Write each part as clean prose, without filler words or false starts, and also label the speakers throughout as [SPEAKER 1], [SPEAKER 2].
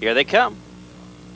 [SPEAKER 1] Here they come.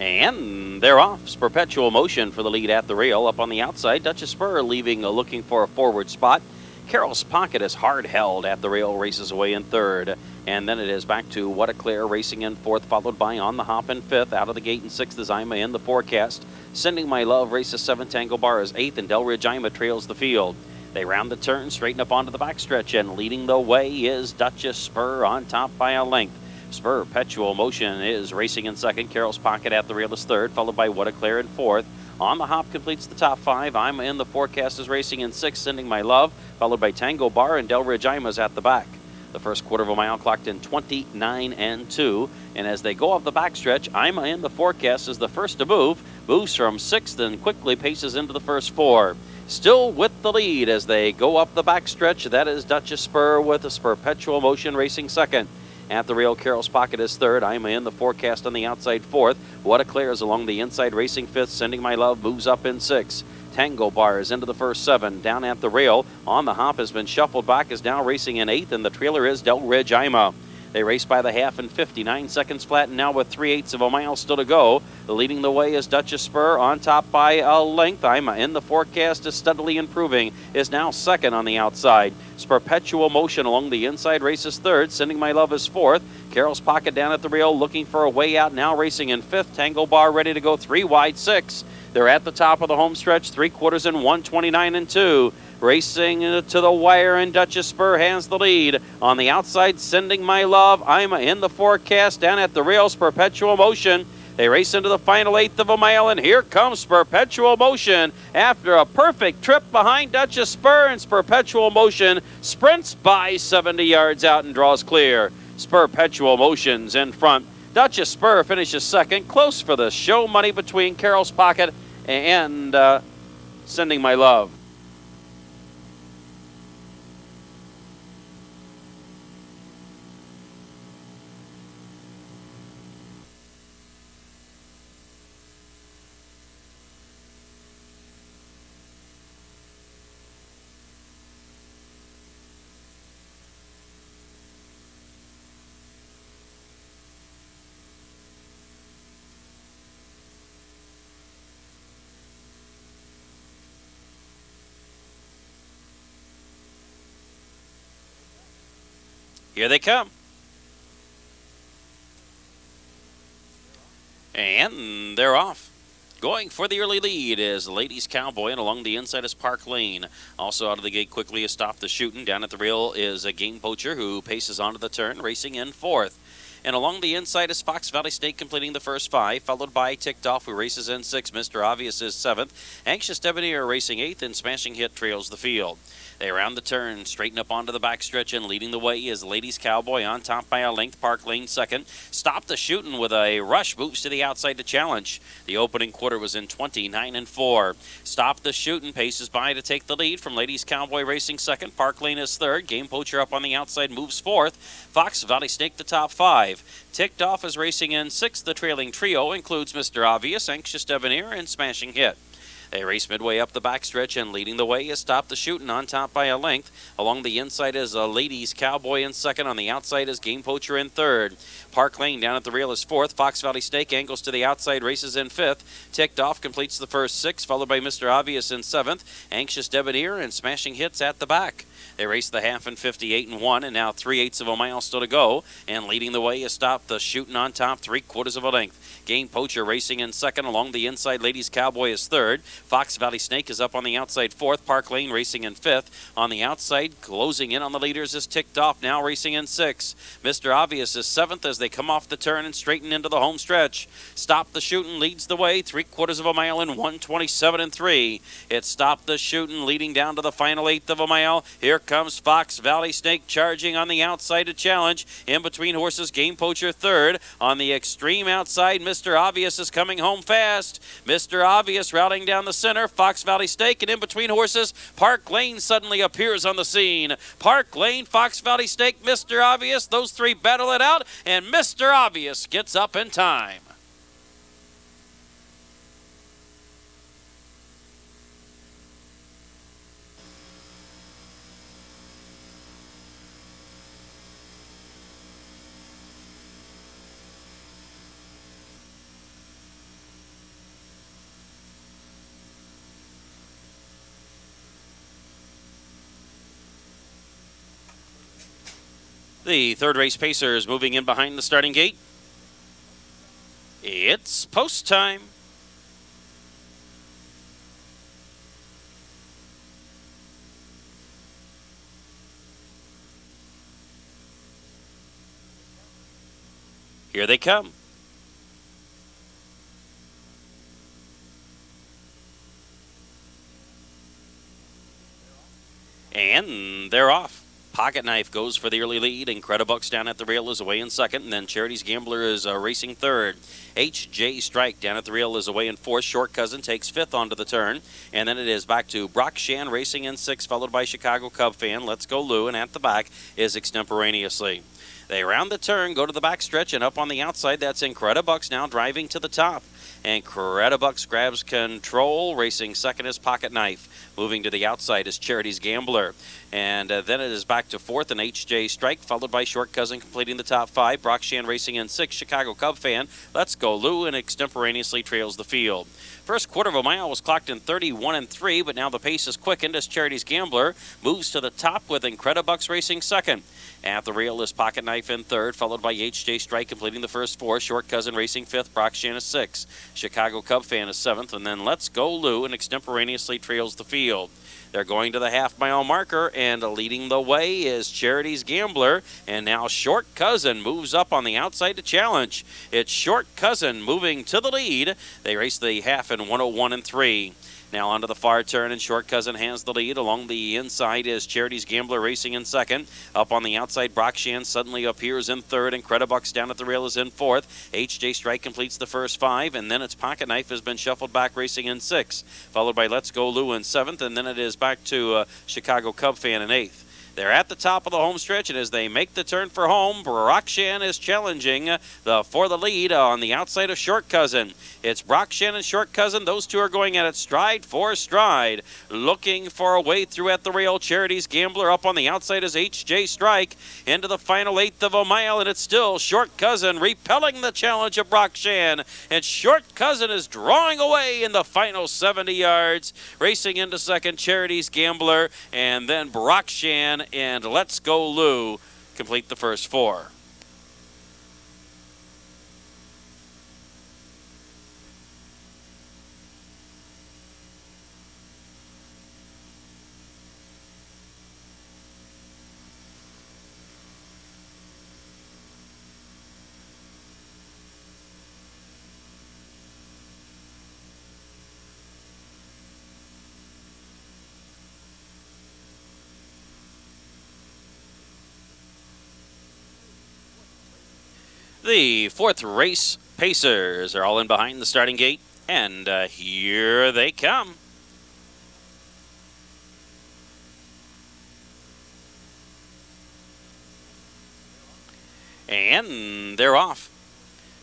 [SPEAKER 1] And they're off. Perpetual Motion for the lead at the rail. Up on the outside, Duchess Spur looking for a forward spot. Carol's Pocket is hard held at the rail, races away in third. And then it is back to What a Claire racing in fourth, followed by On the Hop in fifth. Out of the gate in sixth is Ima in the forecast. Sending My Love races seventh. Tango Bar is eighth, and Delridge Ima trails the field. They round the turn, straighten up onto the backstretch, and leading the way is Duchess Spur on top by a length. Perpetual Motion is racing in second. Carol's Pocket at the rail is third, followed by What a Claire in fourth. On the Hop completes the top five. I'm in the forecast is racing in sixth, Sending My Love, followed by Tango Bar, and Delridge Ima's at the back. The first quarter of a mile clocked in 29-2. And as they go off the backstretch, Ima in the forecast is the first to move. Moves from sixth and quickly paces into the first four. Still with the lead as they go up the backstretch. That is Duchess Spur with a Perpetual Motion racing second. At the rail, Carol's Pocket is third. Ima in the forecast on the outside fourth. What a Claire is along the inside racing fifth. Sending My Love moves up in sixth. Tango Bar is into the first seven. Down at the rail, On the Hop has been shuffled back, is now racing in eighth, and the trailer is Delridge Ima. They race by the half in 59 seconds flat, and now with 3/8 of a mile still to go. Leading the way is Duchess Spur on top by a length. Ima in the forecast is steadily improving, is now second on the outside. Perpetual Motion along the inside races third. Sending My Love is fourth. Carol's Pocket down at the rail looking for a way out, now racing in fifth. Tango Bar ready to go 3 wide 6. They're at the top of the home stretch, 3/4 in 1:29-2. Racing to the wire, and Duchess Spur has the lead. On the outside, Sending My Love. Ima in the forecast down at the rails. Perpetual Motion. They race into the final 1/8 of a mile, and here comes Perpetual Motion. After a perfect trip behind Duchess Spur, and Perpetual Motion sprints by 70 yards out and draws clear. Perpetual Motion's in front. Duchess Spur finishes second. Close for the show money between Carol's Pocket and Sending My Love. Here they come. And they're off. Going for the early lead is Ladies Cowboy, and along the inside is Park Lane. Also out of the gate quickly is Stop the Shootin'. Down at the rail is a Game Poacher who paces onto the turn, racing in fourth. And along the inside is Fox Valley State completing the first 5, followed by Ticked Off, who races in 6. Mr. Obvious is 7th. Anxious Debonair racing 8th, and Smashing Hit trails the field. They round the turn, straighten up onto the backstretch, and leading the way is Ladies Cowboy on top by a length. Park Lane second. Stop the Shootin' with a rush, moves to the outside to challenge. The opening quarter was in 29-4. Stop the Shootin' paces by to take the lead from Ladies Cowboy racing second. Park Lane is third. Game Poacher up on the outside moves fourth. Fox Valley Snake the top 5. Ticked Off is racing in sixth. The trailing trio includes Mr. Obvious, Anxious Debonair, and Smashing Hit. They race midway up the backstretch, and leading the way is Stop the Shootin' on top by a length. Along the inside is a Ladies Cowboy in second. On the outside is Game Poacher in third. Park Lane down at the rail is fourth. Fox Valley Snake angles to the outside, races in fifth. Ticked Off completes the first 6, followed by Mr. Obvious in seventh. Anxious Debonair and Smashing Hits at the back. They race the half in 58-1, and now 3/8 of a mile still to go. And leading the way is Stop the Shootin' on top, 3/4 of a length. Game Poacher racing in second. Along the inside, Ladies Cowboy is third. Fox Valley Snake is up on the outside fourth. Park Lane racing in fifth. On the outside, closing in on the leaders is Ticked Off, now racing in sixth. Mr. Obvious is seventh as they come off the turn and straighten into the home stretch. Stop the Shootin' leads the way, 3/4 of a mile in 1:27-3. It's Stop the Shootin' leading down to the final 1/8 of a mile. Here comes Fox Valley Snake charging on the outside to challenge. In between horses, Game Poacher third. On the extreme outside, Mr. Obvious is coming home fast. Mr. Obvious routing down the center. Fox Valley Snake, and in between horses, Park Lane suddenly appears on the scene. Park Lane, Fox Valley Snake, Mr. Obvious, those three battle it out, and Mr. Obvious gets up in time. The third race Pacers moving in behind the starting gate. It's post time. Here they come. And they're off. Pocket Knife goes for the early lead. Incredibucks down at the rail is away in second. And then Charity's Gambler is racing third. H.J. Strike down at the rail is away in fourth. Short Cousin takes fifth onto the turn. And then it is back to Brock Shan racing in sixth, followed by Chicago Cub Fan. Let's Go Lou. And at the back is Extemporaneously. They round the turn, go to the back stretch, and up on the outside, that's Incredibucks now driving to the top. Incredibucks grabs control. Racing second is Pocket Knife. Moving to the outside is Charity's Gambler. And then it is back to fourth and H.J. Strike, followed by Short Cousin completing the top five. Brock Shan racing in sixth. Chicago Cub Fan. Let's Go Lou, and Extemporaneously trails the field. First quarter of a mile was clocked in 31-3, but now the pace is quickened as Charity's Gambler moves to the top with Incredibucks racing second. At the rail is Pocket Knife in third, followed by H.J. Strike completing the first four. Short Cousin racing fifth. Brock Shan is sixth. Chicago Cub Fan is seventh. And then Let's Go Lou, and Extemporaneously trails the field. They're going to the half-mile marker, and leading the way is Charity's Gambler. And now Short Cousin moves up on the outside to challenge. It's Short Cousin moving to the lead. They race the half in 101-3. Now onto the far turn, and Short Cousin has the lead. Along the inside is Charity's Gambler racing in second. Up on the outside, Brock Shan suddenly appears in third. Incredibucks down at the rail is in fourth. H.J. Strike completes the first five, and then it's Pocket Knife has been shuffled back racing in sixth. Followed by Let's Go Lou in seventh, and then it is back to Chicago Cub Fan in eighth. They're at the top of the home stretch, and as they make the turn for home, Brock Shan is challenging for the lead on the outside of Short Cousin. It's Brock Shan and Short Cousin. Those two are going at it stride for stride. Looking for a way through at the rail. Charity's Gambler up on the outside is H.J. Strike into the final eighth of a mile, and it's still Short Cousin repelling the challenge of Brock Shan. And Short Cousin is drawing away in the final 70 yards. Racing into second, Charity's Gambler, and then Brock Shan and Let's Go Lou complete the first four. The fourth race Pacers are all in behind the starting gate, and here they come. And they're off.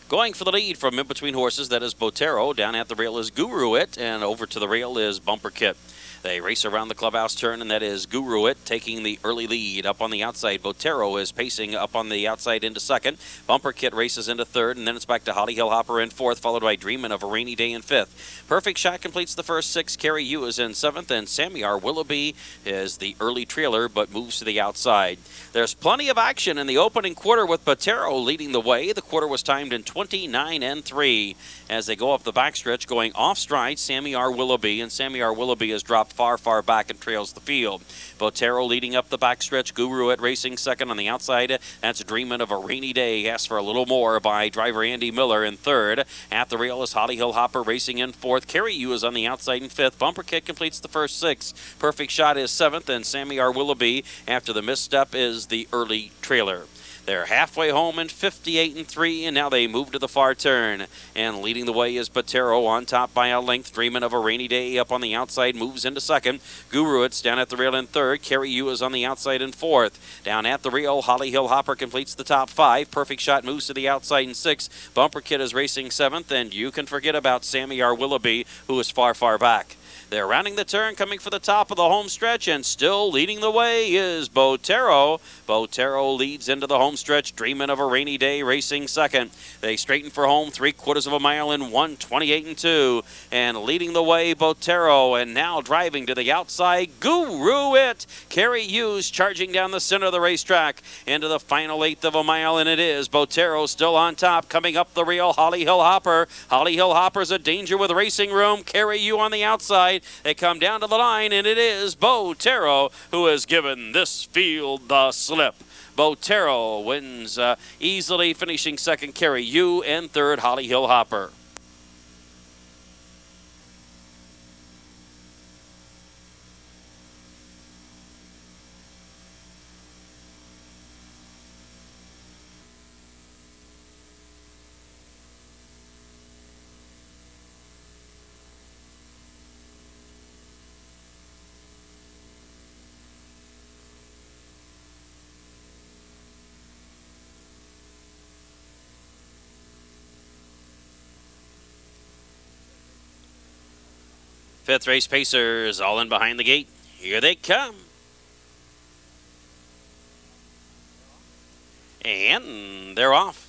[SPEAKER 1] Going for the lead from in between horses, that is Botero. Down at the rail is Guru It, and over to the rail is Bumper Kit. They race around the clubhouse turn, and that is Guru It taking the early lead. Up on the outside, Botero is pacing up on the outside into second. Bumper Kit races into third, and then it's back to Holly Hill Hopper in fourth, followed by Dreamin' of a Rainy Day in fifth. Perfect Shot completes the first six. Carrie U is in seventh, and Sammy R. Willoughby is the early trailer, but moves to the outside. There's plenty of action in the opening quarter with Botero leading the way. The quarter was timed in 29-3. As they go up the backstretch, going off stride, Sammy R. Willoughby, and Sammy R. Willoughby has dropped far back and trails the field. Botero leading up the backstretch. Guru It racing second on the outside. That's Dreamin' of a Rainy Day. Asked for a little more by driver Andy Miller in third. At the rail is Holly Hill Hopper racing in fourth. Carrie U is on the outside in fifth. Bumper Kit completes the first six. Perfect Shot is seventh, and Sammy R. Willoughby, after the misstep, is the early trailer. They're halfway home in 58-3, and now they move to the far turn. And leading the way is Botero on top by a length. Dreamin' of a Rainy Day up on the outside moves into second. Guru It's down at the rail in third. Carrie U is on the outside in fourth. Down at the rail, Holly Hill Hopper completes the top five. Perfect Shot moves to the outside in sixth. Bumper Kit is racing seventh, and you can forget about Sammy R. Willoughby, who is far back. They're rounding the turn, coming for the top of the home stretch, and still leading the way is Botero. Botero leads into the home stretch, dreaming of a rainy day, racing second. They straighten for home, 3/4 of a mile in 1:28.2. And leading the way, Botero, and now driving to the outside, Guru It. Kerry Hughes charging down the center of the racetrack into the final 1/8 of a mile, and it is Botero still on top, coming up the real Holly Hill Hopper. Holly Hill Hopper's a danger with racing room. Kerry Hughes on the outside. They come down to the line, and it is Botero who has given this field the slip. Botero wins easily, finishing second, Kerry Hughes, and third, Holly Hill Hopper. Fifth race pacers all in behind the gate. Here they come. And they're off.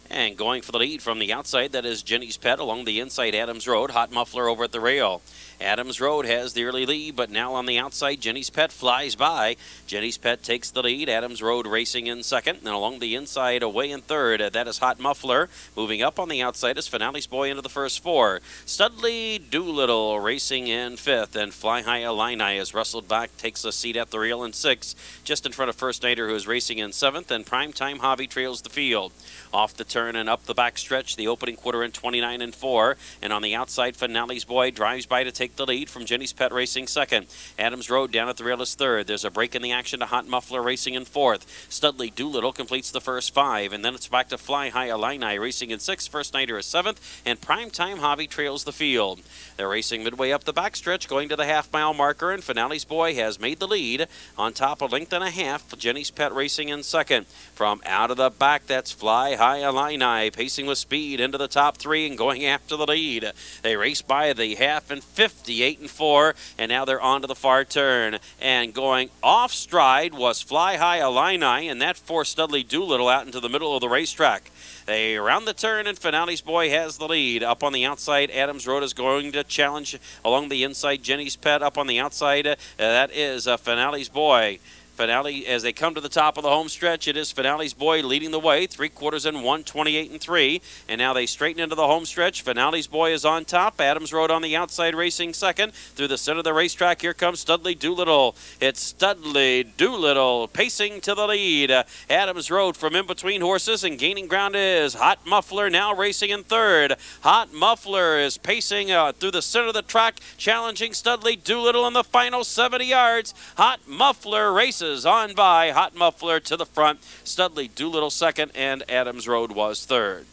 [SPEAKER 1] And going for the lead from the outside, that is Jenny's Pet along the inside, Adams Road. Hot Muffler over at the rail. Adams Road has the early lead, but now on the outside, Jenny's Pet flies by. Jenny's Pet takes the lead. Adams Road racing in second. And along the inside, away in third, that is Hot Muffler. Moving up on the outside is Finale's Boy into the first four. Studley Doolittle racing in fifth. And Fly High Illini is wrestled back, takes a seat at the rail in sixth. Just in front of First Nighter, who is racing in seventh. And Primetime Hobby trails the field. Off the turn and up the back stretch, the opening quarter in 29 and 4. And on the outside, Finale's Boy drives by to take the lead from Jenny's Pet racing second. Adams Road down at the rail is third. There's a break in the action to Hot Muffler racing in fourth. Studley Doolittle completes the first five. And then it's back to Fly High Illini racing in sixth. First Nighter is seventh. And Primetime Hobby trails the field. They're racing midway up the back stretch, going to the half-mile marker. And Finale's Boy has made the lead on top a length and a half. Jenny's Pet racing in second. From out of the back, that's Fly High Illini, pacing with speed into the top three and going after the lead. They race by the half in 58 and 4, and now they're on to the far turn. And going off stride was Fly High Illini, and that forced Studley Doolittle out into the middle of the racetrack. They round the turn, and Finale's Boy has the lead. Up on the outside, Adams Road is going to challenge along the inside. Jenny's Pet up on the outside. That is Finale's Boy. Finale, as they come to the top of the home stretch, it is Finale's Boy leading the way, 3/4 in 1:28 and 3. And now they straighten into the home stretch. Finale's Boy is on top. Adams Road on the outside racing second. Through the center of the racetrack, here comes Studley Doolittle. It's Studley Doolittle pacing to the lead. Adams Road from in between horses, and gaining ground is Hot Muffler now racing in third. Hot Muffler is pacing through the center of the track, challenging Studley Doolittle in the final 70 yards. Hot Muffler races on by. Hot Muffler to the front. Studley Doolittle second, and Adams Road was third.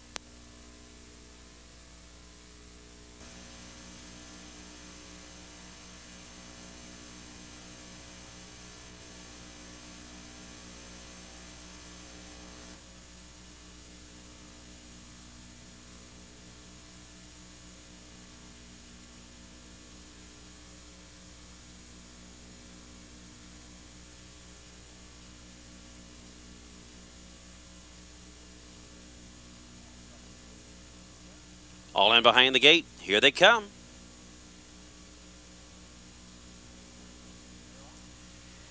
[SPEAKER 1] All in behind the gate. Here they come.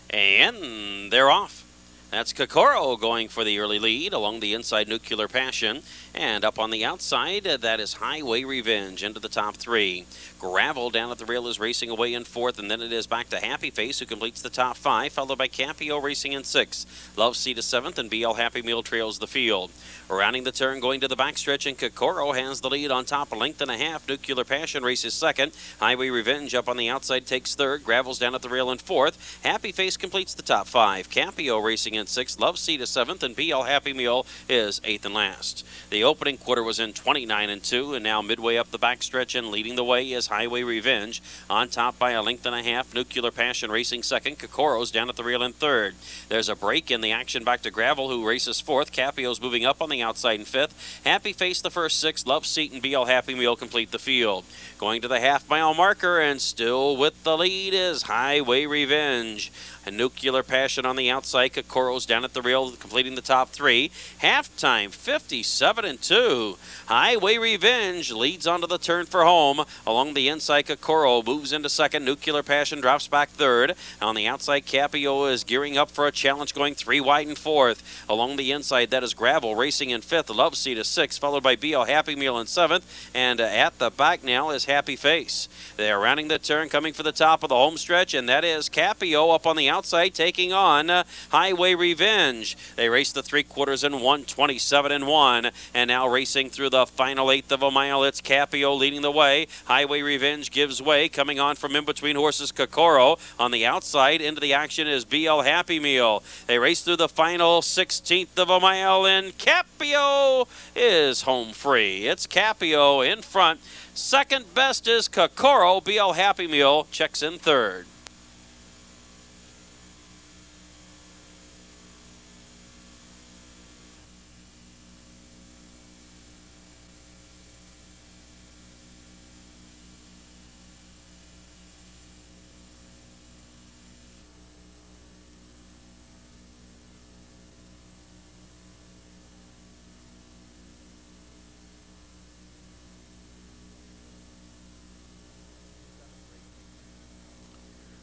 [SPEAKER 1] And they're off. That's Kokoro going for the early lead along the inside, Nuclear Passion. And up on the outside, that is Highway Revenge into the top three. Gravel down at the rail is racing away in fourth, and then it is back to Happy Face, who completes the top five, followed by Capio racing in sixth. Love Seat is seventh, and BL Happy Meal trails the field. Rounding the turn, going to the backstretch, and Kokoro has the lead on top, a length and a half. Nuclear Passion races second. Highway Revenge up on the outside takes third. Gravel's down at the rail in fourth. Happy Face completes the top five. Capio racing in sixth. Love Seat is seventh, and BL Happy Meal is eighth and last. The opening quarter was in 29 and 2, and now midway up the backstretch and leading the way is Highway Revenge. On top by a length and a half, Nuclear Passion racing second. Kokoro's down at the rail in third. There's a break in the action back to Gravel, who races fourth. Capio's moving up on the outside in fifth. Happy Face the first six. Love Seat and BL Happy Meal complete the field. Going to the half-mile marker, and still with the lead is Highway Revenge. A Nuclear Passion on the outside. Kokoro's down at the rail, completing the top three. Halftime, 57-2. Highway Revenge leads onto the turn for home. Along the inside, Kokoro moves into second. Nuclear Passion drops back third. On the outside, Capio is gearing up for a challenge, going three wide in fourth. Along the inside, that is Gravel racing in fifth. Love Seat is sixth, followed by BL Happy Meal in seventh. And at the back now is Happy Face. They are rounding the turn, coming for the top of the home stretch, and that is Capio up on the outside, taking on Highway Revenge. They race the 3/4 in 1:27-1, and now racing through the final eighth of a mile, it's Capio leading the way. Highway Revenge gives way, coming on from in between horses. Kokoro on the outside. Into the action is BL Happy Meal. They race through the final 16th of a mile, and Capio is home free. It's Capio in front. Second best is Kokoro. BL Happy Meal checks in third.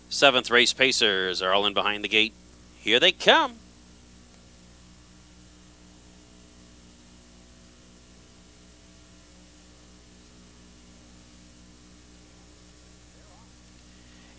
[SPEAKER 1] Seventh race pacers are all in behind the gate. Here they come.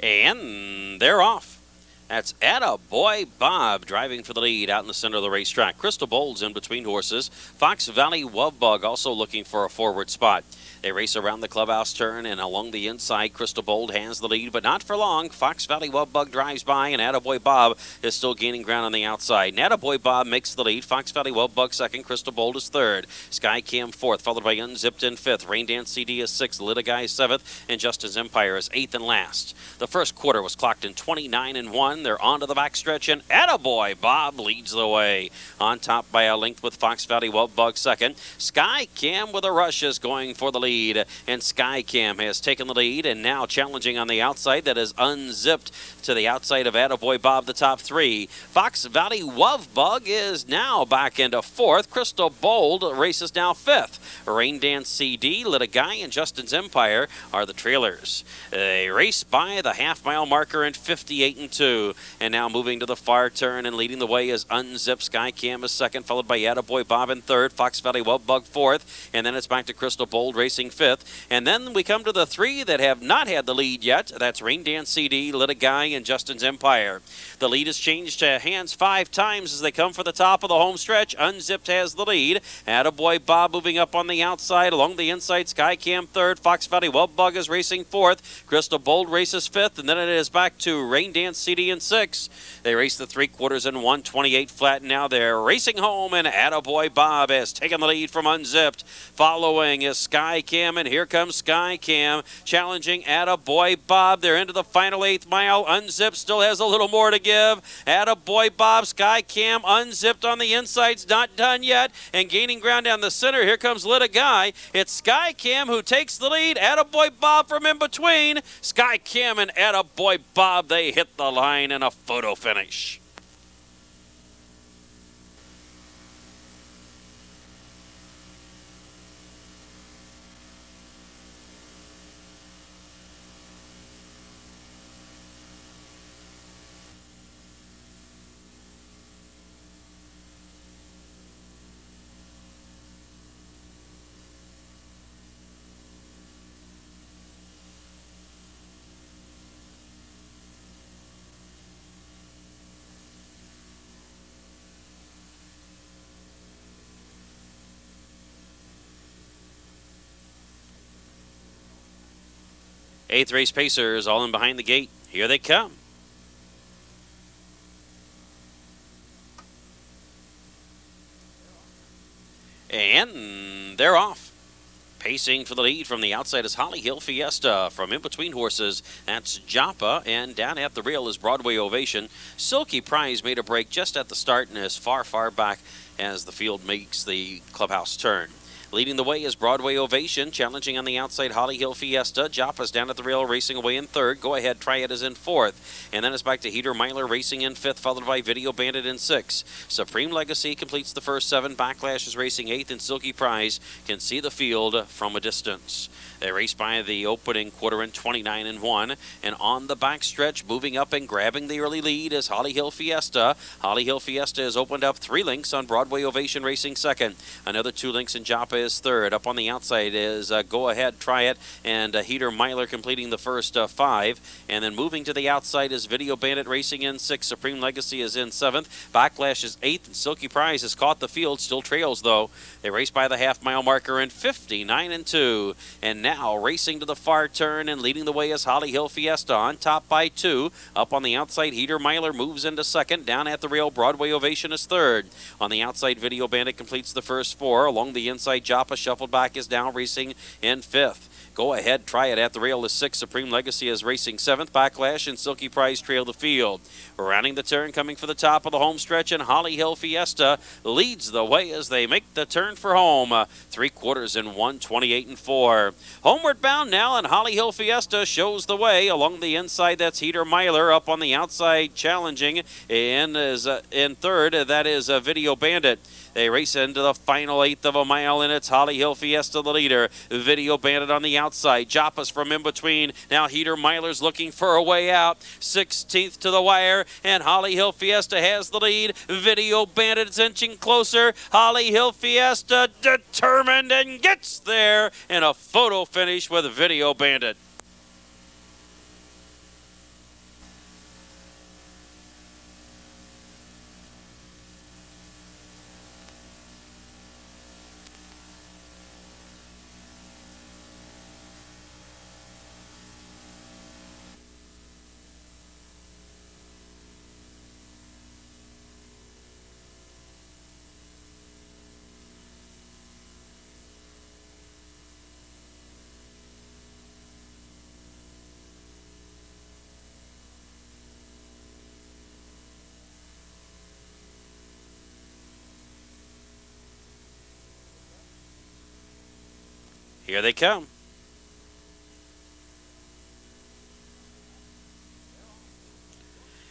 [SPEAKER 1] And they're off. That's Attaboy Bob driving for the lead out in the center of the racetrack. Crystal Bold's in between horses. Fox Valley Wovbug also looking for a forward spot. They race around the clubhouse turn, and along the inside, Crystal Bold has the lead, but not for long. Fox Valley Wovbug drives by, and Attaboy Bob is still gaining ground on the outside. And Attaboy Bob makes the lead. Fox Valley Wovbug second. Crystal Bold is third. Sky Cam fourth, followed by Unzipped in fifth. Rain Dance CD is sixth. Litigai is seventh, and Justin's Empire is eighth and last. The first quarter was clocked in 29-1. They're on to the backstretch, and Attaboy Bob leads the way. On top by a length with Fox Valley Wovbug second. Sky Cam with a rush is going for the lead, and Sky Cam has taken the lead, and now challenging on the outside. That is Unzipped to the outside of Attaboy Bob, the top three. Fox Valley Wovbug is now back into fourth. Crystal Bold races now fifth. Rain Dance CD, Litigai, and Justin's Empire are the trailers. They race by the half-mile marker in 58-2. And now moving to the far turn and leading the way is Unzipped. Sky Cam is second, followed by Attaboy Bob in third. Fox Valley Wovbug fourth. And then it's back to Crystal Bold racing fifth. And then we come to the three that have not had the lead yet. That's Rain Dance CD, Litigai, and Justin's Empire. The lead has changed hands 5 times as they come for the top of the home stretch. Unzipped has the lead. Attaboy Bob moving up on the outside. Along the inside, Sky Cam third. Fox Valley Wovbug is racing fourth. Crystal Bold races fifth. And then it is back to Rain Dance CD in sixth. They race the 3/4 in 1:28 flat. Now they're racing home, and Attaboy Bob has taken the lead from Unzipped. Following is Sky Cam, and here comes Sky Cam challenging Attaboy Bob. They're into the final 8th mile. Unzipped still has a little more to give. Attaboy Bob, Sky Cam, Unzipped on the inside's not done yet, and gaining ground down the center. Here comes Litigai. It's Sky Cam who takes the lead. Attaboy Bob from in between. Sky Cam and Attaboy Bob, they hit the line in a photo finish. Eighth race pacers all in behind the gate. Here they come. And they're off. Pacing for the lead from the outside is Holly Hill Fiesta. From in between horses, that's Joppa, and down at the rail is Broadway Ovation. Silky Prize made a break just at the start and is far, far back as the field makes the clubhouse turn. Leading the way is Broadway Ovation, challenging on the outside Holly Hill Fiesta. Joppa's down at the rail, racing away in third. Go Ahead, Try It is in fourth. And then it's back to Heater Myler racing in fifth, followed by Video Bandit in sixth. Supreme Legacy completes the first seven. Backlash is racing eighth, and Silky Prize can see the field from a distance. They race by the opening quarter in 29-1. And on the backstretch, moving up and grabbing the early lead is Holly Hill Fiesta. Holly Hill Fiesta has opened up 3 lengths on Broadway Ovation racing second. Another 2 lengths in Joppa is third. Up on the outside is Go Ahead, Try It, and Heater Myler completing the first 5. And then moving to the outside is Video Bandit racing in 6th. Supreme Legacy is in 7th. Backlash is 8th, and Silky Prize has caught the field. Still trails, though. They race by the half-mile marker in 59-2. And now racing to the far turn and leading the way is Holly Hill Fiesta on top by 2. Up on the outside, Heater Myler moves into second. Down at the rail, Broadway Ovation is third. On the outside, Video Bandit completes the first 4. Along the inside, Joppa shuffled back is now racing in 5th. Go Ahead, Try It at the rail is 6th. Supreme Legacy is racing 7th. Backlash and Silky Prize trail the field. Rounding the turn, coming for the top of the home stretch, and Holly Hill Fiesta leads the way as they make the turn for home. 3/4 in 1:28-4. Homeward bound now, and Holly Hill Fiesta shows the way. Along the inside, that's Heater Myler. Up on the outside, challenging, and is in third. That is Video Bandit. They race into the final 1/8 of a mile, and it's Holly Hill Fiesta the leader. Video Bandit on the outside. Joppa's from in between. Now Heater Myler's looking for a way out. 16th to the wire, and Holly Hill Fiesta has the lead. Video Bandit's inching closer. Holly Hill Fiesta determined and gets there in a photo finish with Video Bandit. Here they come.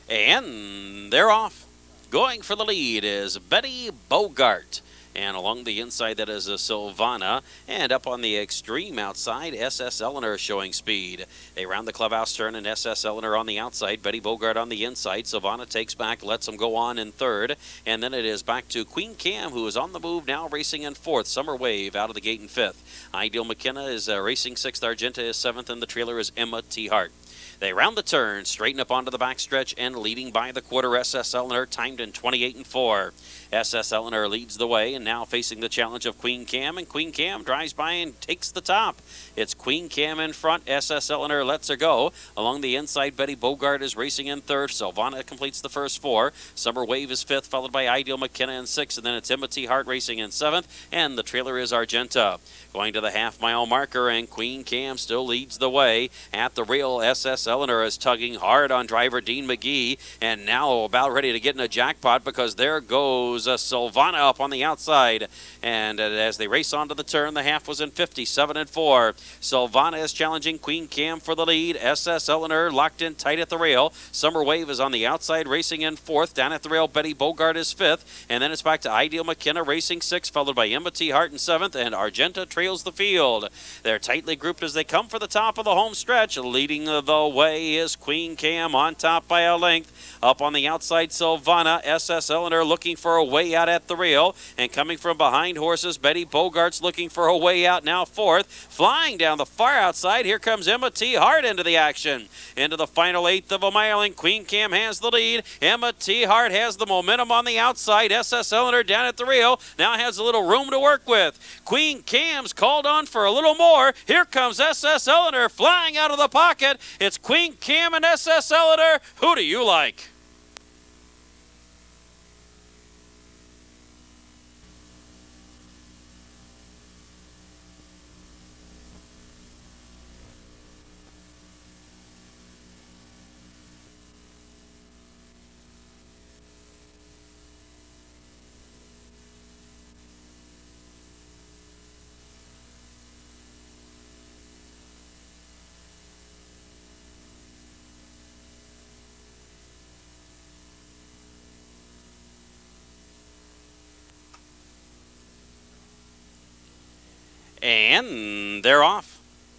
[SPEAKER 1] And they're off. Going for the lead is Betty Bogart. And along the inside, that is a Silvana. And up on the extreme outside, SS Eleanor showing speed. They round the clubhouse turn, and SS Eleanor on the outside. Betty Bogart on the inside. Silvana takes back, lets them go on in third. And then it is back to Queen Cam, who is on the move now, racing in fourth. Summer Wave out of the gate in fifth. Ideal McKenna is racing sixth. Argenta is seventh, and the trailer is Emma T. Hart. They round the turn, straighten up onto the backstretch, and leading by the quarter, SS Eleanor, timed in 28-4. SS Eleanor leads the way, and now facing the challenge of Queen Cam, and Queen Cam drives by and takes the top. It's Queen Cam in front. SS Eleanor lets her go. Along the inside, Betty Bogart is racing in third. Silvana completes the first 4. Summer Wave is fifth, followed by Ideal McKenna in sixth, and then it's Emma T. Hart racing in seventh, and the trailer is Argenta. Going to the half-mile marker, and Queen Cam still leads the way. At the rail, SS Eleanor is tugging hard on driver Dean McGee, and now about ready to get in a jackpot because there goes Silvana up on the outside. And as they race onto the turn, the half was in 57-4. Silvana is challenging Queen Cam for the lead. SS Eleanor locked in tight at the rail. Summer Wave is on the outside, racing in fourth. Down at the rail, Betty Bogart is fifth. And then it's back to Ideal McKenna racing sixth, followed by Emma T. Hart in seventh, and Argenta trails the field. They're tightly grouped as they come for the top of the home stretch. Leading the way is Queen Cam on top by a length. Up on the outside, Silvana. SS Eleanor looking for a way out at the rail. And coming from behind horses, Betty Bogart's looking for a way out now fourth. Flying down the far outside, here comes Emma T. Hart into the action. Into the final 1/8 of a mile, and Queen Cam has the lead. Emma T. Hart has the momentum on the outside. SS Eleanor down at the rail now has a little room to work with. Queen Cam's called on for a little more. Here comes SS Eleanor flying out of the pocket. It's Queen Cam and SS Eleanor. Who do you like? And they're off.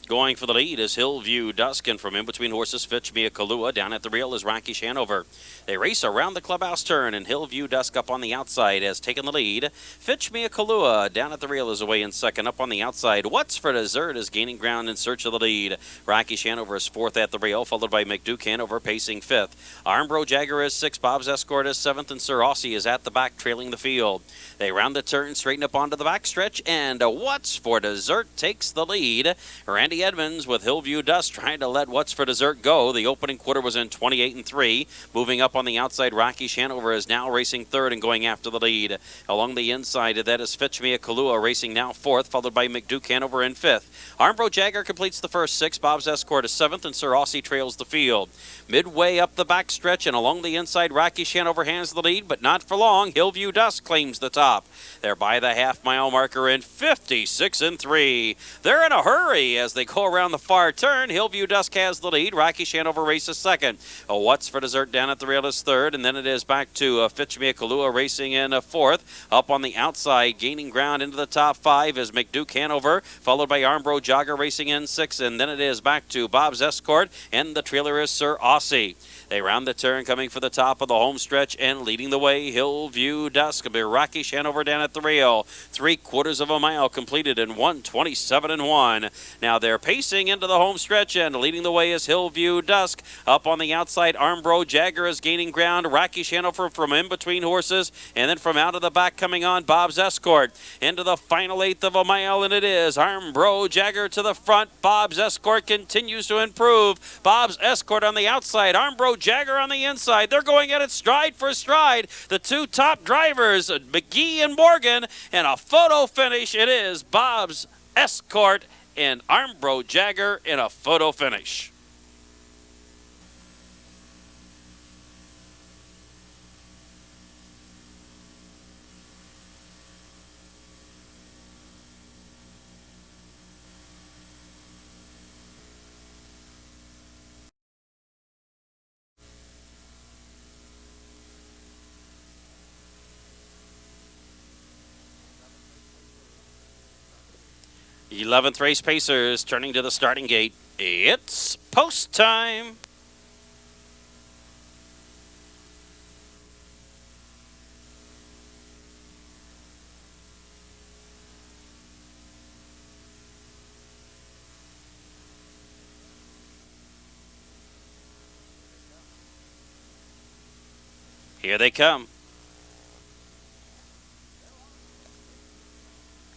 [SPEAKER 1] Going for the lead is Hillview Dusk, and from in between horses, Fitch Me a Kalua. Down at the rail is Rakish Hanover. They race around the clubhouse turn, and Hillview Dusk up on the outside has taken the lead. Fitch Me a Kalua down at the rail is away in second. Up on the outside, What's for Dessert is gaining ground in search of the lead. Rakish Hanover is fourth at the rail, followed by McDuke Hanover pacing fifth. Armbro Jagger is sixth, Bob's Escort is seventh, and Sir Aussie is at the back trailing the field. They round the turn, straighten up onto the backstretch, and What's for Dessert takes the lead. Randy Edmonds with Hillview Dust trying to let What's for Dessert go. The opening quarter was in 28-3. Moving up on the outside, Rakish Hanover is now racing third and going after the lead. Along the inside, that is Fitch Me a Kalua racing now fourth, followed by McDuke Hanover in fifth. Armbro Jagger completes the first six. Bob's Escort is seventh, and Sir Aussie trails the field. Midway up the backstretch and along the inside, Rakish Hanover hands the lead, but not for long. Hillview Dust claims the top. They're by the half-mile marker in 56-3. They're in a hurry as they go around the far turn. Hillview Dusk has the lead. Rakish Hanover races second. What's for Dessert down at the rail is third, and then it is back to Fitch Me a Kalua racing in fourth. Up on the outside, gaining ground into the top five is McDuke Hanover, followed by Armbro Jagger racing in sixth, and then it is back to Bob's Escort, and the trailer is Sir Aussie. They round the turn, coming for the top of the home stretch, and leading the way, Hillview Dusk. Rakish Hanover down at the rail. 3/4 of a mile completed in 1:27.1. Now they're pacing into the home stretch, and leading the way is Hillview Dusk. Up on the outside, Armbro Jagger is gaining ground. Rakish Hanover from in between horses, and then from out of the back coming on, Bob's Escort. Into the final eighth of a mile, and it is Armbro Jagger to the front. Bob's Escort continues to improve. Bob's Escort on the outside, Armbro Jagger on the inside. They're going at it stride for stride. The two top drivers, McGee and Morgan, and a photo finish. It is Bob's Escort and Armbro Jagger in a photo finish. The 11th race pacers turning to the starting gate. It's post time. Here they come.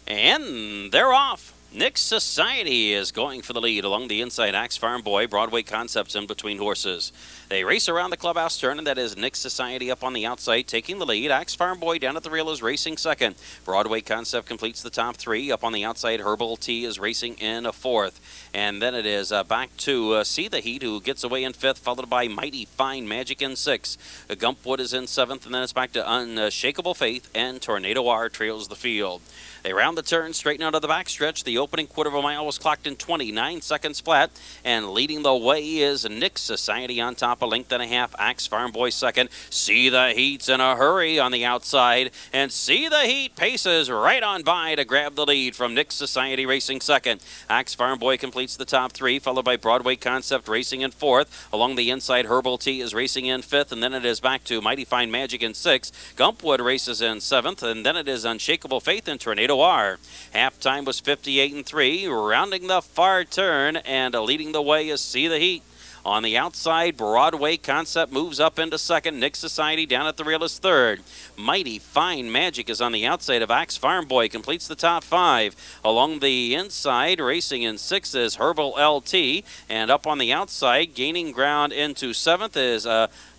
[SPEAKER 1] And they're off. Nick's Society is going for the lead along the inside. Axe Farm Boy, Broadway Concepts in between horses. They race around the clubhouse turn, and that is Nick's Society up on the outside taking the lead. Axe Farm Boy down at the rail is racing second. Broadway Concept completes the top three. Up on the outside, Herbal Tea is racing in a fourth. And then it is back to See the Heat, who gets away in fifth, followed by Mighty Fine Magic in sixth. Gumpwood is in seventh, and then it's back to Unshakable Faith, and Tornado R trails the field. They round the turn, straighten out of the backstretch. The opening quarter of a mile was clocked in 29 seconds flat, and leading the way is Nick's Society on top, a length and a half. Axe Farm Boy second. See the Heat's in a hurry on the outside, and See the Heat paces right on by to grab the lead from Nick's Society racing second. Axe Farm Boy completes the top three, followed by Broadway Concept racing in fourth. Along the inside, Herbal Tea is racing in fifth, and then it is back to Mighty Fine Magic in sixth. Gumpwood races in seventh, and then it is Unshakable Faith and Tornado R. Halftime was 58-3, rounding the far turn, and leading the way is See the Heat. On the outside, Broadway Concept moves up into second. Nick Society down at the rail is third. Mighty Fine Magic is on the outside of Axe Farm Boy, completes the top five. Along the inside, racing in sixth is Herbal LT, and up on the outside, gaining ground into seventh is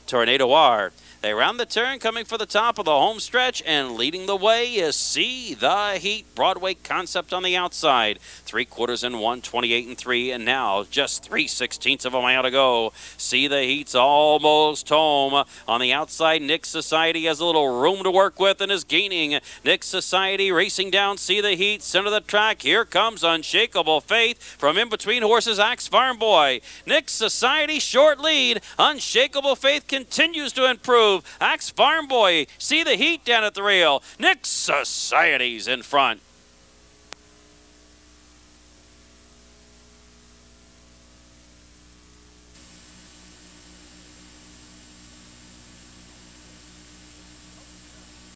[SPEAKER 1] Tornado R. They round the turn, coming for the top of the home stretch, and leading the way is See the Heat. Broadway Concept on the outside. 3/4 in 1:28.3, and now just 3/16 of a mile to go. See the Heat's almost home. On the outside, Nick Society has a little room to work with and is gaining. Nick Society racing down See the Heat, center of the track. Here comes Unshakable Faith from in between horses, Axe Farm Boy. Nick Society short lead. Unshakable Faith continues to improve. Axe Farm Boy, See the Heat down at the rail. Nick Society's in front.